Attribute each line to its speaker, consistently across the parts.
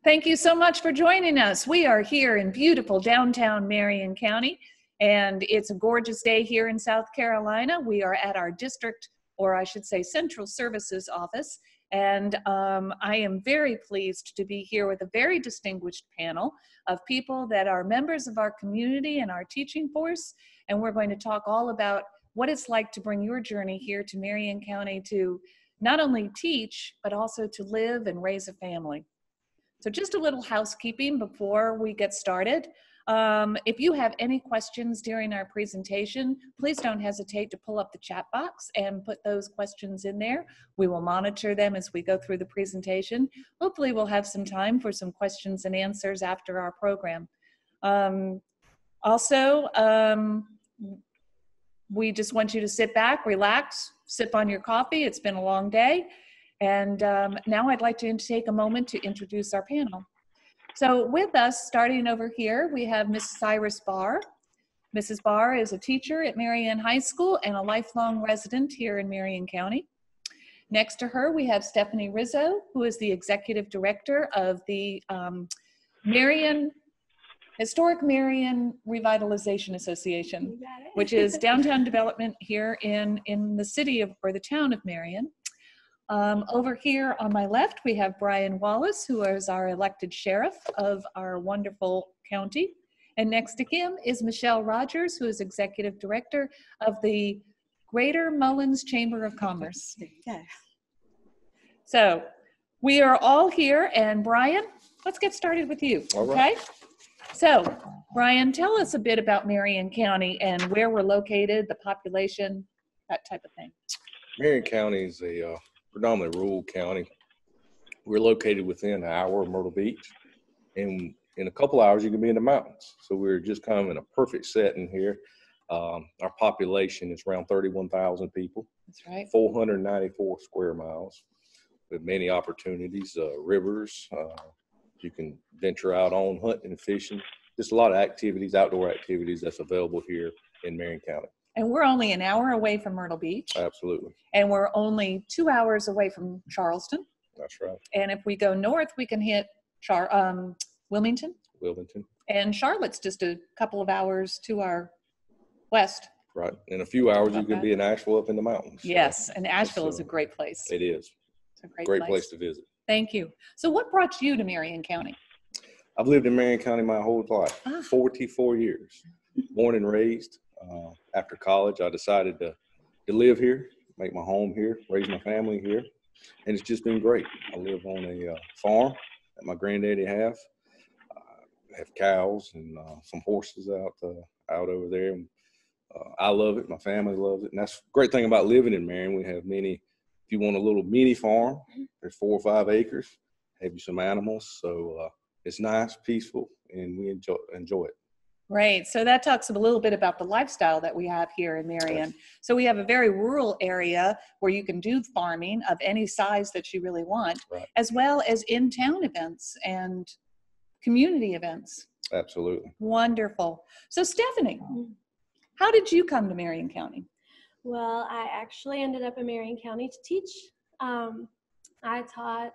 Speaker 1: Thank you so much for joining us. We are here in beautiful downtown Marion County, and it's a gorgeous day here in South Carolina. We are at our district, or I should say central services office, and I am very pleased to be here with a very distinguished panel of people that are members of our community and our teaching force, and we're going to talk all about what it's like to bring your journey here to Marion County to not only teach, but also to live and raise a family. So just a little housekeeping before we get started. If you have any questions during our presentation, please don't hesitate to pull up the chat box and put those questions in there. We will monitor them as we go through the presentation. Hopefully we'll have some time for some questions and answers after our program. We just want you to sit back, relax, sip on your coffee. It's been a long day. And now I'd like to take a moment to introduce our panel. So with us, starting over here, we have Mrs. Iris Barr. Mrs. Barr is a teacher at Marion High School and a lifelong resident here in Marion County. Next to her, we have Stephanie Rizzo, who is the Executive Director of the Historic Marion Revitalization Association, which is downtown development here in the city of, or the town of Marion. Over here on my left, we have Brian Wallace, who is our elected sheriff of our wonderful county. And next to him is Michelle Rogers, who is executive director of the Greater Mullins Chamber of Commerce.
Speaker 2: Yeah.
Speaker 1: So we are all here, and Brian, let's get started with you, okay? So Brian, tell us a bit about Marion County and where we're located, the population, that type of thing.
Speaker 3: Marion County is a predominantly rural county. We're located within an hour of Myrtle Beach, and in a couple hours you can be in the mountains. So we're just kind of in a perfect setting here. Our population is around 31,000 people.
Speaker 1: That's right.
Speaker 3: 494 square miles with many opportunities, rivers. You can venture out on hunting and fishing. Just a lot of activities, outdoor activities that's available here in Marion County.
Speaker 1: And we're only an hour away from Myrtle Beach.
Speaker 3: Absolutely.
Speaker 1: And we're only 2 hours away from Charleston.
Speaker 3: That's right.
Speaker 1: And if we go north, we can hit Wilmington. And Charlotte's just a couple of hours to our west.
Speaker 3: Right. In a few hours, you can be in Asheville up in the mountains.
Speaker 1: Yes, and Asheville is a great place.
Speaker 3: It is.
Speaker 1: It's a
Speaker 3: great place to visit.
Speaker 1: Thank you. So what brought you to Marion County?
Speaker 3: I've lived in Marion County my whole life, 44 years, born and raised. After college, I decided to live here, make my home here, raise my family here, and it's just been great. I live on a farm that my granddaddy have. I have cows and some horses out over there. And, I love it. My family loves it, and that's the great thing about living in Marion. We have many. If you want a little mini farm, there's 4 or 5 acres. Have you some animals, so it's nice, peaceful, and we enjoy it.
Speaker 1: Right. So that talks a little bit about the lifestyle that we have here in Marion. So we have a very rural area where you can do farming of any size that you really want, as well as in-town events and community events.
Speaker 3: Absolutely.
Speaker 1: Wonderful. So Stephanie, how did you come to Marion County?
Speaker 2: Well, I actually ended up in Marion County to teach. I taught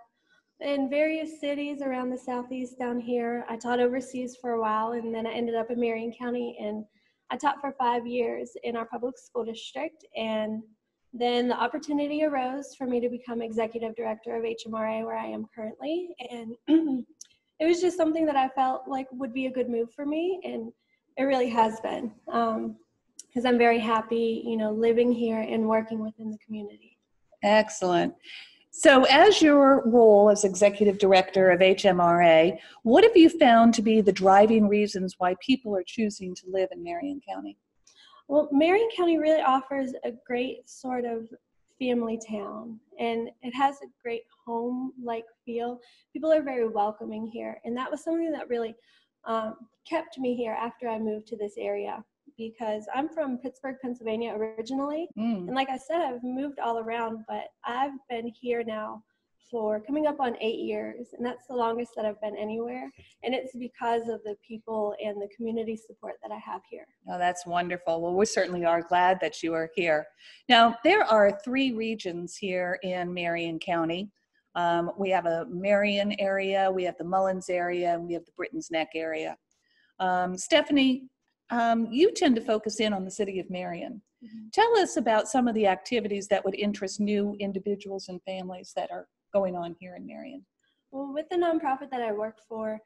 Speaker 2: in various cities around the southeast down here. I taught overseas for a while, and then I ended up in Marion County, and I taught for 5 years in our public school district. And then the opportunity arose for me to become executive director of HMRA, where I am currently. And it was just something that I felt like would be a good move for me, and it really has been, because I'm very happy, living here and working within the community.
Speaker 1: Excellent. So as your role as executive director of HMRA, what have you found to be the driving reasons why people are choosing to live in Marion County?
Speaker 2: Well, Marion County really offers a great sort of family town, and it has a great home-like feel. People are very welcoming here, and that was something that really kept me here after I moved to this area, because I'm from Pittsburgh, Pennsylvania originally. And like I said, I've moved all around, but I've been here now for coming up on 8 years, and that's the longest that I've been anywhere. And it's because of the people and the community support that I have here.
Speaker 1: Oh, that's wonderful. Well, we certainly are glad that you are here. Now, there are 3 regions here in Marion County. We have a Marion area, we have the Mullins area, and we have the Britten's Neck area. Stephanie, you tend to focus in on the city of Marion. Mm-hmm. Tell us about some of the activities that would interest new individuals and families that are going on here in Marion.
Speaker 2: Well, with the nonprofit that I work for,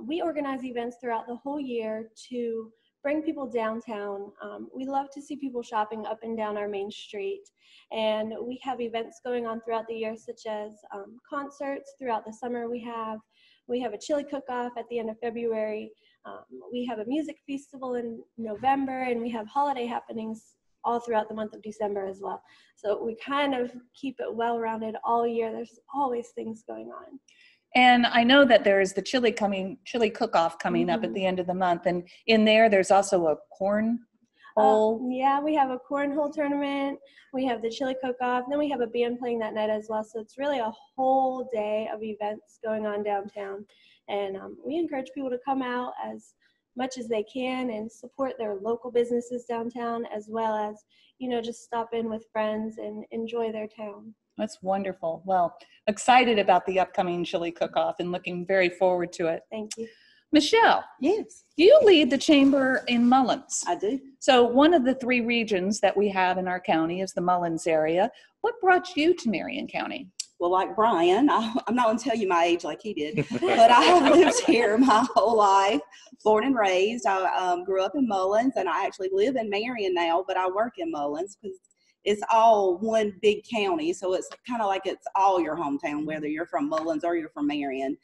Speaker 2: we organize events throughout the whole year to bring people downtown. We love to see people shopping up and down our main street. And we have events going on throughout the year, such as concerts throughout the summer. We have a chili cook-off at the end of February. We have a music festival in November, and we have holiday happenings all throughout the month of December as well. So we kind of keep it well-rounded all year. There's always things going on.
Speaker 1: And I know that there's the chili cook-off coming mm-hmm. up at the end of the month. And in there's also a cornhole.
Speaker 2: Yeah, we have a cornhole tournament. We have the chili cook-off. Then we have a band playing that night as well. So it's really a whole day of events going on downtown. And we encourage people to come out as much as they can and support their local businesses downtown, as well as, just stop in with friends and enjoy their town.
Speaker 1: That's wonderful. Well, excited about the upcoming chili cook-off and looking very forward to it.
Speaker 2: Thank you.
Speaker 1: Michelle.
Speaker 4: Yes.
Speaker 1: You lead the chamber in Mullins.
Speaker 4: I do.
Speaker 1: So one of the 3 regions that we have in our county is the Mullins area. What brought you to Marion County?
Speaker 4: Well, like Brian, I'm not going to tell you my age like he did, but I have lived here my whole life, born and raised. I grew up in Mullins, and I actually live in Marion now, but I work in Mullins because it's all one big county. So it's kind of like it's all your hometown, whether you're from Mullins or you're from Marion.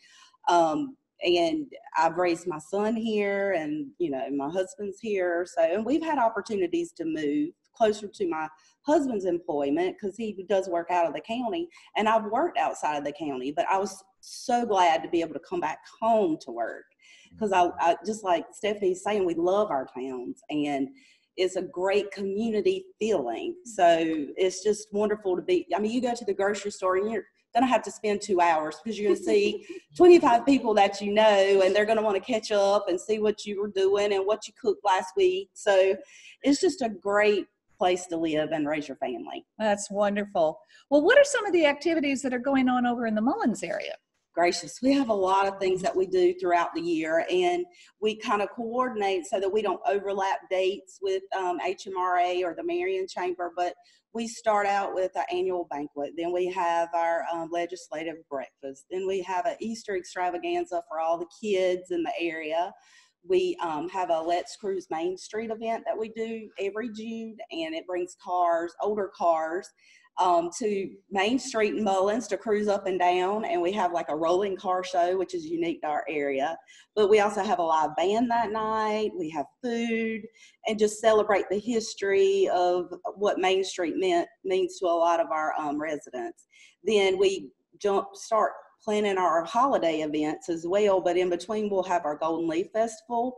Speaker 4: And I've raised my son here, and, my husband's here. So, and we've had opportunities to move closer to my husband's employment because he does work out of the county, and I've worked outside of the county, but I was so glad to be able to come back home to work because I just like Stephanie's saying, we love our towns, and it's a great community feeling. So it's just wonderful to be, you go to the grocery store and you're going to have to spend 2 hours because you're going to see 25 people that you know, and they're going to want to catch up and see what you were doing and what you cooked last week. So it's just a great place to live and raise your family.
Speaker 1: That's wonderful. Well, what are some of the activities that are going on over in the Mullins area?
Speaker 4: Gracious, we have a lot of things that we do throughout the year, and we kind of coordinate so that we don't overlap dates with HMRA or the Marion Chamber, but we start out with an annual banquet. Then we have our legislative breakfast. Then we have an Easter extravaganza for all the kids in the area. We have a Let's Cruise Main Street event that we do every June, and it brings older cars, to Main Street in Mullins to cruise up and down, and we have like a rolling car show, which is unique to our area. But we also have a live band that night. We have food, and just celebrate the history of what Main Street means to a lot of our residents. Then we start planning our holiday events as well, but in between we'll have our Golden Leaf Festival.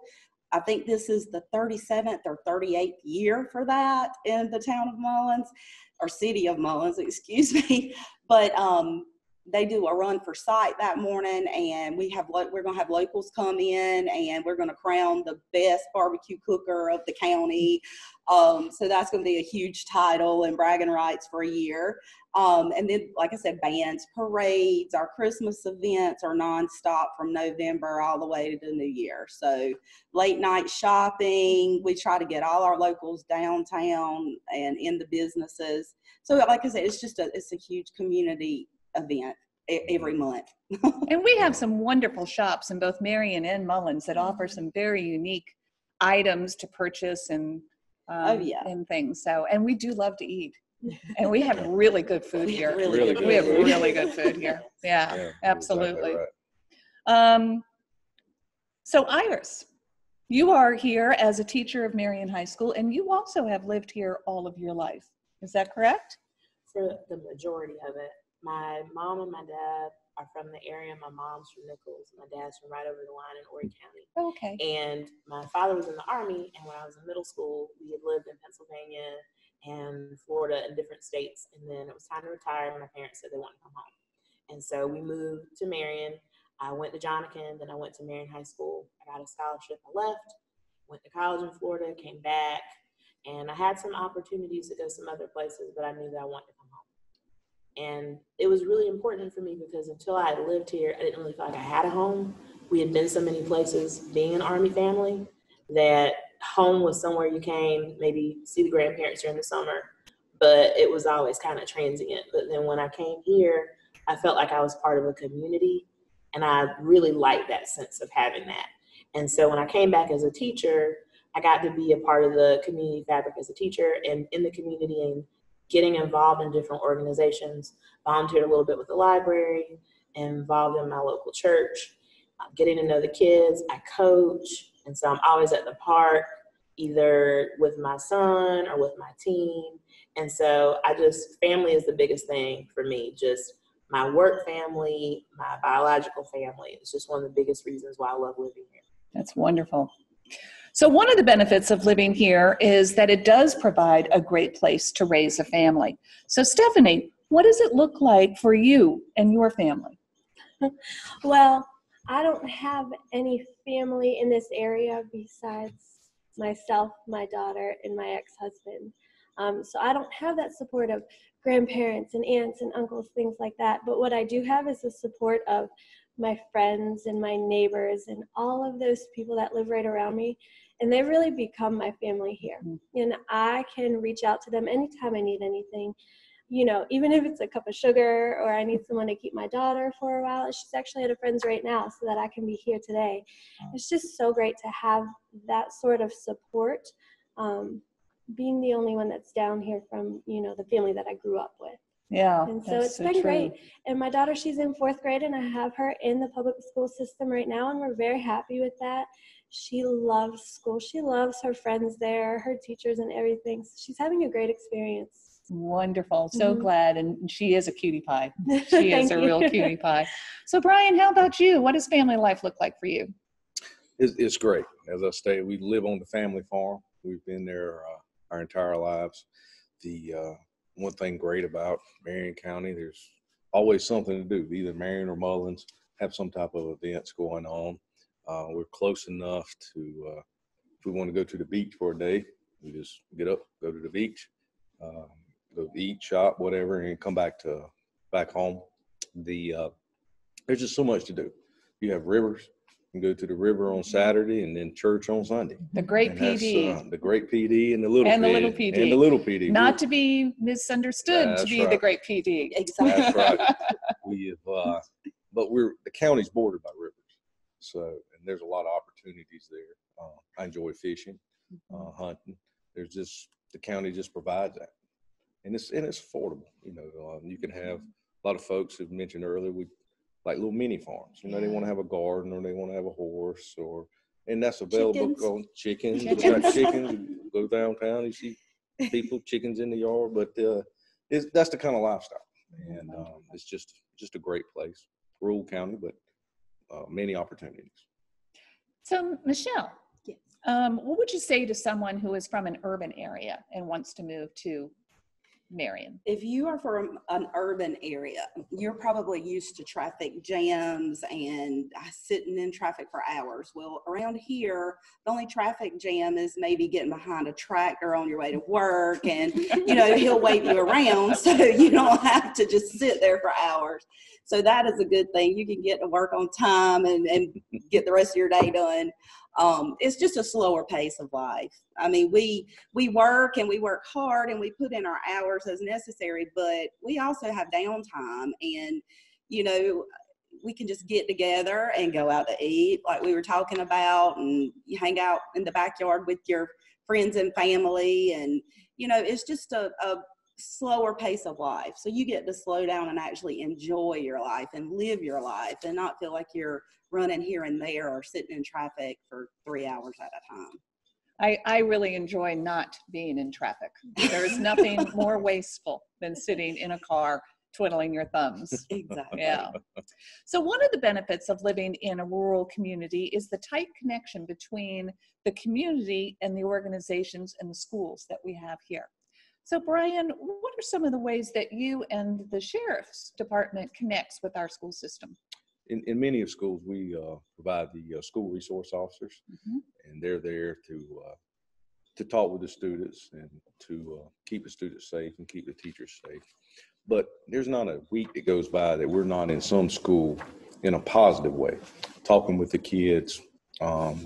Speaker 4: I think this is the 37th or 38th year for that in the town of Mullins, or city of Mullins, excuse me. But they do a run for sight that morning, and we're going to have locals come in, and we're going to crown the best barbecue cooker of the county. So that's going to be a huge title and bragging rights for a year. And then, like I said, bands, parades, our Christmas events are nonstop from November all the way to the new year. So late night shopping, we try to get all our locals downtown and in the businesses. So like I said, it's a huge community event every month.
Speaker 1: And we have some wonderful shops in both Marion and Mullins that offer some very unique items to purchase and and things. So, and we do love to eat. And we have really good food here. We have really good food here. Yeah, absolutely.
Speaker 3: Exactly right.
Speaker 1: So Iris, you are here as a teacher of Marion High School, and you also have lived here all of your life. Is that correct?
Speaker 5: For the majority of it. My mom and my dad are from the area. My mom's from Nichols. My dad's from right over the line in Horry County.
Speaker 1: Okay.
Speaker 5: And my father was in the Army, and when I was in middle school, we had lived in Pennsylvania and Florida and different states. And then it was time to retire, and my parents said they wanted to come home. And so we moved to Marion. I went to Jonakin, then I went to Marion High School. I got a scholarship. I left, went to college in Florida, came back, and I had some opportunities to go some other places, but I knew that I wanted to come home. And it was really important for me because until I had lived here, I didn't really feel like I had a home. We had been so many places being an Army family that home was somewhere you came, maybe see the grandparents during the summer, but it was always kind of transient. But then when I came here, I felt like I was part of a community, and I really liked that sense of having that. And so when I came back as a teacher, I got to be a part of the community fabric as a teacher and in the community and getting involved in different organizations, volunteered a little bit with the library, involved in my local church, getting to know the kids. I coach, and so I'm always at the park, either with my son or with my team. And so family is the biggest thing for me, just my work family, my biological family. It's just one of the biggest reasons why I love living here.
Speaker 1: That's wonderful. So one of the benefits of living here is that it does provide a great place to raise a family. So Stephanie, what does it look like for you and your family?
Speaker 2: Well, I don't have any family in this area besides myself, my daughter, and my ex-husband. So I don't have that support of grandparents and aunts and uncles, things like that. But what I do have is the support of my friends and my neighbors and all of those people that live right around me. And they really become my family here. And I can reach out to them anytime I need anything. You know, even if it's a cup of sugar or I need someone to keep my daughter for a while. She's actually at a friend's right now so that I can be here today. It's just so great to have that sort of support, being the only one that's down here from, you know, the family that I grew up with.
Speaker 1: Yeah,
Speaker 2: and so it's been great. And my daughter, she's in 4th grade, and I have her in the public school system right now, and we're very happy with that. She loves school. She loves her friends there, her teachers and everything. So she's having a great experience.
Speaker 1: Wonderful. So glad. And she is a cutie pie. She is a real cutie pie. So Brian, how about you? What does family life look like for you?
Speaker 3: It's great. As I stated, we live on the family farm. We've been there our entire lives. The one thing great about Marion County, there's always something to do. Either Marion or Mullins have some type of events going on. We're close enough to, if we want to go to the beach for a day, we just get up, go to the beach, go eat, shop, whatever, and come back home. There's just so much to do. You have rivers. You can go to the river on Saturday and then church on Sunday.
Speaker 1: The great PD.
Speaker 3: The great PD and the little PD.
Speaker 1: And the little PD.
Speaker 3: And the little PD.
Speaker 1: Not to be misunderstood,
Speaker 3: That's
Speaker 1: to be
Speaker 3: right.
Speaker 1: the great PD.
Speaker 4: Exactly.
Speaker 3: That's right. But the county's bordered by rivers. So, and there's a lot of opportunities there. I enjoy fishing, hunting. The county just provides that. And it's affordable. You know, you can have a lot of folks who mentioned earlier, like little mini farms. You know, they want to have a garden or they want to have a horse and that's available on chickens. Chickens. Go downtown, you see people, chickens in the yard, but that's the kind of lifestyle. And it's just a great place. Rural county, but many opportunities.
Speaker 1: So Michelle,
Speaker 4: yes.
Speaker 1: What would you say to someone who is from an urban area and wants to move to Marion?
Speaker 4: If you are from an urban area, you're probably used to traffic jams and sitting in traffic for hours. Well, around here, the only traffic jam is maybe getting behind a tractor on your way to work, and you know he'll wave you around, so you don't have to just sit there for hours. So that is a good thing. You can get to work on time and get the rest of your day done. It's just a slower pace of life. I mean, we work and we work hard and we put in our hours as necessary, but we also have downtime, and, you know, we can just get together and go out to eat like we were talking about, and you hang out in the backyard with your friends and family. And, you know, it's just a slower pace of life. So you get to slow down and actually enjoy your life and live your life and not feel like you're running here and there or sitting in traffic for 3 hours at a time.
Speaker 1: I really enjoy not being in traffic. There is nothing more wasteful than sitting in a car twiddling your thumbs.
Speaker 4: Exactly.
Speaker 1: Yeah. So one of the benefits of living in a rural community is the tight connection between the community and the organizations and the schools that we have here. So Brian, what are some of the ways that you and the Sheriff's Department connects with our school system?
Speaker 3: In many of schools, we provide the school resource officers, and they're there to talk with the students and to keep the students safe and keep the teachers safe. but there's not a week that goes by that we're not in some school in a positive way, talking with the kids,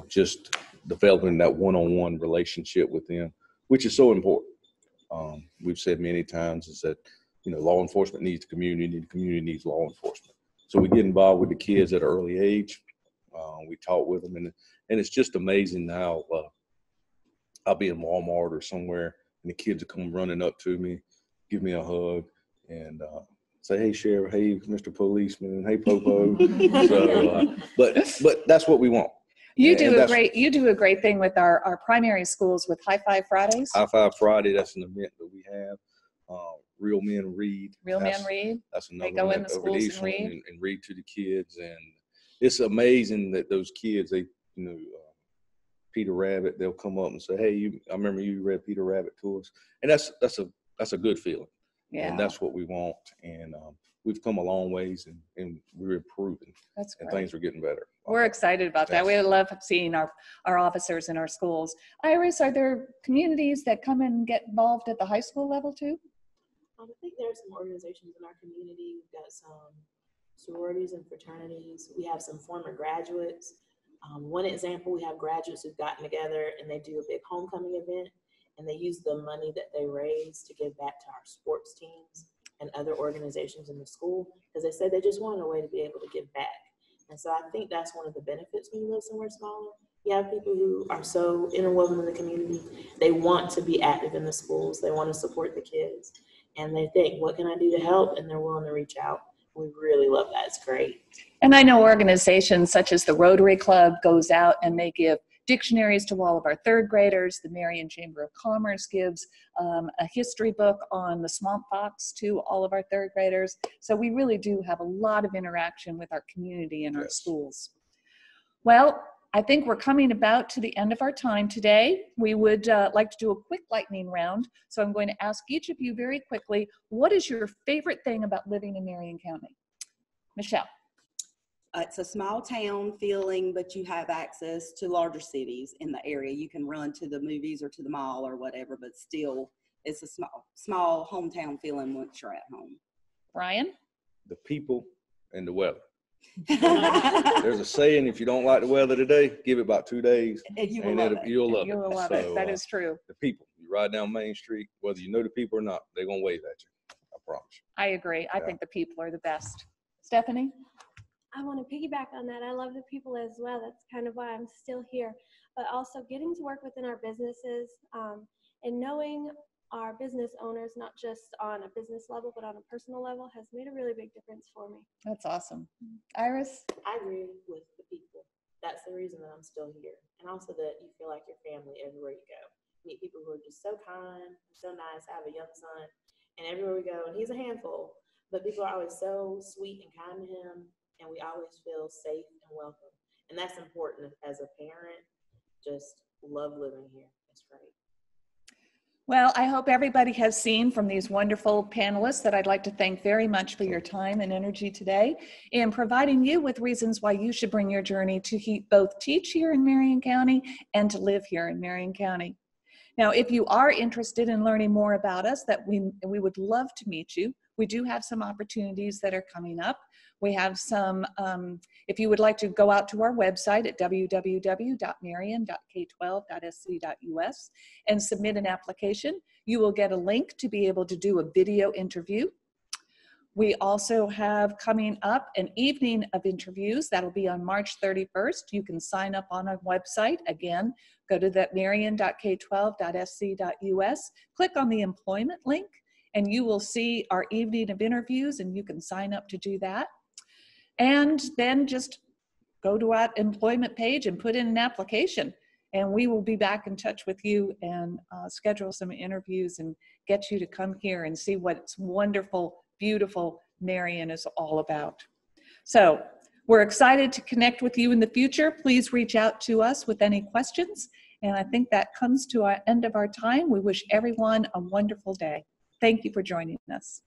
Speaker 3: just developing that one-on-one relationship with them, which is so important. We've said many times is that, law enforcement needs the community needs law enforcement. So we get involved with the kids at an early age. We talk with them, and it's just amazing how I'll be in Walmart or somewhere, and the kids will come running up to me, give me a hug, and say, "Hey, Sheriff, hey, Mr. Policeman, hey, Popo." So, but that's what we want.
Speaker 1: You do a great thing with our primary schools with High Five Fridays.
Speaker 3: High Five Friday, that's an event that we have. Real Men Read. That's another
Speaker 1: they go
Speaker 3: one
Speaker 1: in the schools and read.
Speaker 3: And read to the kids, and it's amazing that those kids, Peter Rabbit, they'll come up and say, "Hey, I remember you read Peter Rabbit to us," and that's a good feeling. Yeah. And that's what we want. And we've come a long ways, and we're improving.
Speaker 1: That's great.
Speaker 3: And things are getting better.
Speaker 1: We're excited about that. We love seeing our officers in our schools. Iris, are there communities that come and get involved at the high school level too?
Speaker 5: I think there are some organizations in our community. We've got some sororities and fraternities. We have some former graduates. One example, we have graduates who've gotten together and they do a big homecoming event, and they use the money that they raise to give back to our sports teams and other organizations in the school, because they said they just wanted a way to be able to give back. And so I think that's one of the benefits when you live somewhere smaller. You have people who are so interwoven in the community. They want to be active in the schools. They want to support the kids. And they think, what can I do to help? And they're willing to reach out. We really love that. It's great.
Speaker 1: And I know organizations such as the Rotary Club goes out and they give dictionaries to all of our third graders. The Marion Chamber of Commerce gives a history book on the swamp fox to all of our third graders. So we really do have a lot of interaction with our community and our schools. Well, I think we're coming about to the end of our time today. We would like to do a quick lightning round. So I'm going to ask each of you very quickly, what is your favorite thing about living in Marion County? Michelle.
Speaker 4: It's a small town feeling, but you have access to larger cities in the area. You can run to the movies or to the mall or whatever, but still it's a small hometown feeling once you're at home.
Speaker 1: Brian?
Speaker 3: The people and the weather. There's a saying, if you don't like the weather today, give it about 2 days and you'll love it.
Speaker 1: That is true.
Speaker 3: The people, you ride down Main Street, whether you know the people or not, they're going to wave at you. I promise you.
Speaker 1: I agree. I think the people are the best. Stephanie?
Speaker 2: I want to piggyback on that. I love the people as well. That's kind of why I'm still here. But also getting to work within our businesses and knowing our business owners, not just on a business level, but on a personal level, has made a really big difference for me.
Speaker 1: That's awesome. Iris?
Speaker 5: I agree with the people. That's the reason that I'm still here. And also that you feel like your family everywhere you go. Meet people who are just so kind, so nice. I have a young son, and everywhere we go, and he's a handful, but people are always so sweet and kind to him, and we always feel safe and welcome. And that's important as a parent. Just love living here. It's great.
Speaker 1: Well, I hope everybody has seen from these wonderful panelists that I'd like to thank very much for your time and energy today in providing you with reasons why you should bring your journey to both teach here in Marion County and to live here in Marion County. Now, if you are interested in learning more about us, that we would love to meet you. We do have some opportunities that are coming up. We have some, if you would like to go out to our website at www.marion.k12.sc.us and submit an application, you will get a link to be able to do a video interview. We also have coming up an evening of interviews that'll be on March 31st. You can sign up on our website. Again, go to that marion.k12.sc.us, click on the employment link, and you will see our evening of interviews, and you can sign up to do that. And then just go to our employment page and put in an application, and we will be back in touch with you and schedule some interviews and get you to come here and see what it's wonderful, beautiful Marion is all about. So we're excited to connect with you in the future. Please reach out to us with any questions. And I think that comes to our end of our time. We wish everyone a wonderful day. Thank you for joining us.